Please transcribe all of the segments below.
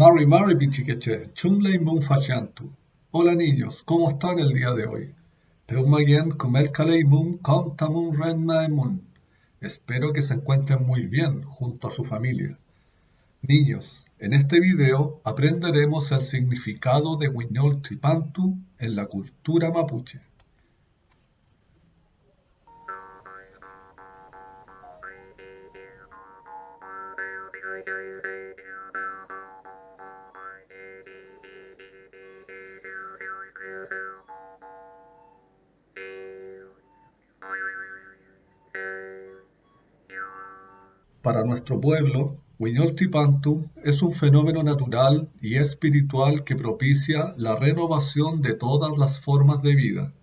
Mari Mari Pichiqueche, Chumley Mun Fashantu. Hola niños, ¿cómo están el día de hoy? Peumayen Kumel Kalei Mun Kontamun Renna Mun. Espero que se encuentren muy bien junto a su familia. Niños, en este video aprenderemos el significado de Huiñol Tripantu en la cultura mapuche. Para nuestro pueblo, Huiñol Tripantu es un fenómeno natural y espiritual que propicia la renovación de todas las formas de vida.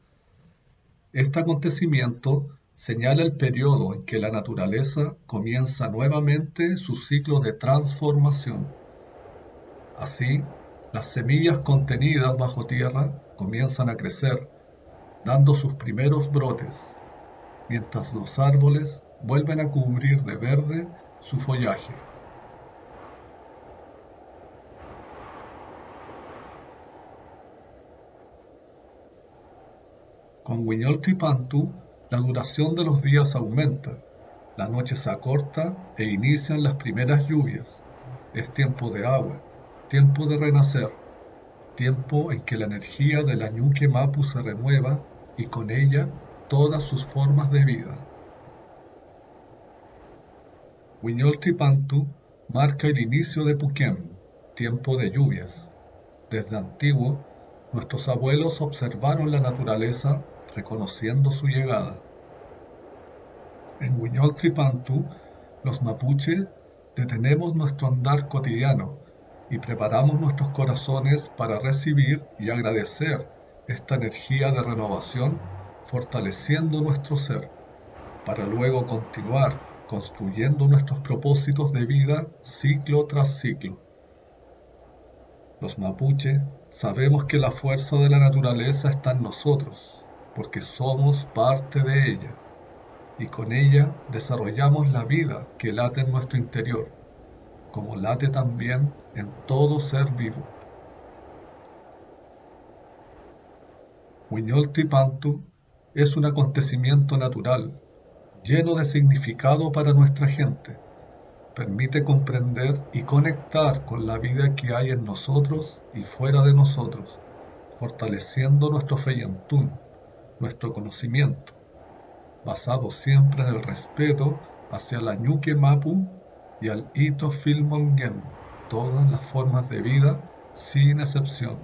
Este acontecimiento señala el periodo en que la naturaleza comienza nuevamente su ciclo de transformación. Así, las semillas contenidas bajo tierra comienzan a crecer, dando sus primeros brotes, mientras los árboles vuelven a cubrir de verde su follaje. Con Huiñol Tripantu, la duración de los días aumenta, la noche se acorta e inician las primeras lluvias. Es tiempo de agua, tiempo de renacer, tiempo en que la energía de la Ñuque Mapu se renueva y con ella todas sus formas de vida. Huiñol Tripantu marca el inicio de Puquén, tiempo de lluvias. Desde antiguo, nuestros abuelos observaron la naturaleza reconociendo su llegada. En Huiñol Tripantu, los mapuches detenemos nuestro andar cotidiano y preparamos nuestros corazones para recibir y agradecer esta energía de renovación, fortaleciendo nuestro ser, para luego continuar construyendo nuestros propósitos de vida ciclo tras ciclo. Los mapuche sabemos que la fuerza de la naturaleza está en nosotros, porque somos parte de ella, y con ella desarrollamos la vida que late en nuestro interior, como late también en todo ser vivo. Huiñol Tripantu es un acontecimiento natural, lleno de significado para nuestra gente. Permite comprender y conectar con la vida que hay en nosotros y fuera de nosotros, fortaleciendo nuestro feyentún, nuestro conocimiento, basado siempre en el respeto hacia la Ñuque Mapu y al Ito Filmongen, todas las formas de vida sin excepción.